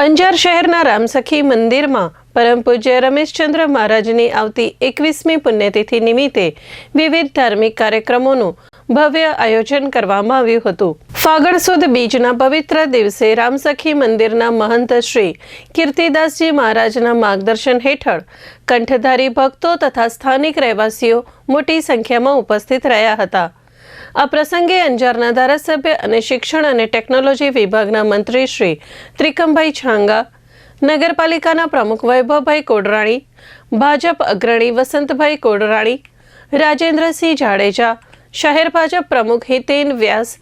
અંજાર શહેરના રામસખી મંદિરમાં પરમ પૂજ્ય રમેશચંદ્ર મહારાજની આવતી 21મી પુણ્યતિથિ નિમિત્તે વિવિધ ધાર્મિક કાર્યક્રમોનું ભવ્ય આયોજન કરવામાં આવ્યું હતું। ફાગણ સુદ બીજના પવિત્ર દિવસે રામસખી મંદિરના મહંત શ્રી કીર્તિદાસજી મહારાજના માર્ગદર્શન હેઠળ કંઠધારી ભક્તો તથા સ્થાનિક રહેવાસીઓ મોટી સંખ્યામાં ઉપસ્થિત રહ્યા હતા। આ પ્રસંગે અંજારના ધારાસભ્ય અને શિક્ષણ અને ટેકનોલોજી વિભાગના મંત્રી શ્રી ત્રિકમભાઈ છાંગા, નગરપાલિકાના પ્રમુખ વૈભવભાઈ કોડરાણી, ભાજપ અગ્રણી વસંતભાઈ કોડરાણી, રાજેન્દ્રસિંહ જાડેજા, શહેર ભાજપ પ્રમુખ હિતેન વ્યાસ,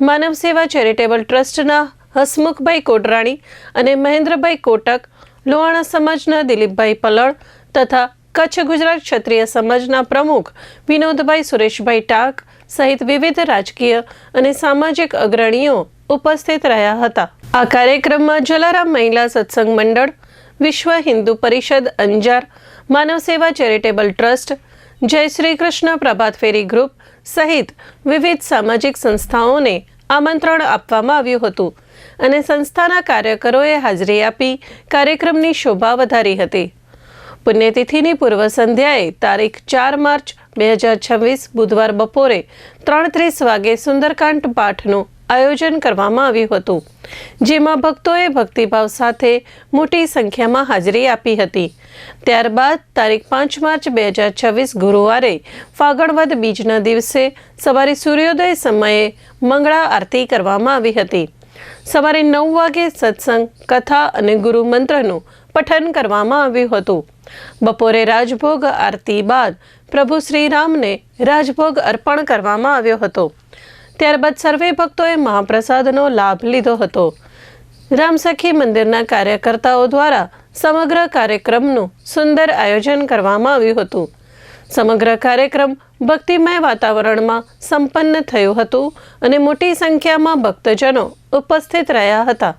માનવ સેવા ચેરિટેબલ ટ્રસ્ટના હસમુખભાઈ કોડરાણી અને મહેન્દ્રભાઈ કોટક, લોહાણા સમાજના દિલીપભાઈ પલળ તથા કચ્છ ગુજરાત ક્ષત્રિય સમાજના પ્રમુખ વિનોદભાઈ સુરેશભાઈ ટાક સહિત વિવિધ રાજકીય અને સામાજિક અગ્રણીઓ ઉપસ્થિત રહ્યા હતા। આ કાર્યક્રમમાં જલારામ મહિલા સત્સંગ મંડળ, વિશ્વ હિન્દુ પરિષદ અંજાર, માનવ સેવા ચેરિટેબલ ટ્રસ્ટ, જય શ્રી કૃષ્ણ પ્રભાત ફેરી ગ્રુપ સહિત વિવિધ સામાજિક સંસ્થાઓને આમંત્રણ આપવામાં આવ્યું હતું અને સંસ્થાના કાર્યકરોએ હાજરી આપી કાર્યક્રમની શોભા વધારી હતી। પુણ્યતિથિની પૂર્વ સંધ્યાએ તારીખ 4 માર્ચ 2026 બુધવાર બપોરે 3:30 વાગે સુંદરકાંડ પાઠનું આયોજન કરવામાં આવ્યું હતું, જેમાં ભક્તોએ ભક્તિભાવ સાથે મોટી સંખ્યામાં હાજરી આપી હતી। ત્યારબાદ તારીખ 5 માર્ચ 2026 ગુરુવારે ફાગણ વદ બીજના દિવસે સવારે સૂર્યોદય સમયે મંગળા આરતી કરવામાં આવી હતી। સવારે 9 વાગે સત્સંગ, કથા અને ગુરુ મંત્રનું પઠન કરવામાં આવ્યું હતું। બપોરે રાજભોગ આરતી બાદ પ્રભુ શ્રીરામને રાજભોગ અર્પણ કરવામાં આવ્યો હતો। ત્યારબાદ સર્વે ભક્તોએ મહાપ્રસાદનો લાભ લીધો હતો। રામસખી મંદિરના કાર્યકર્તાઓ દ્વારા સમગ્ર કાર્યક્રમનું સુંદર આયોજન કરવામાં આવ્યું હતું। સમગ્ર કાર્યક્રમ ભક્તિમય વાતાવરણમાં સંપન્ન થયું હતું અને મોટી સંખ્યામાં ભક્તજનો ઉપસ્થિત રહ્યા હતા।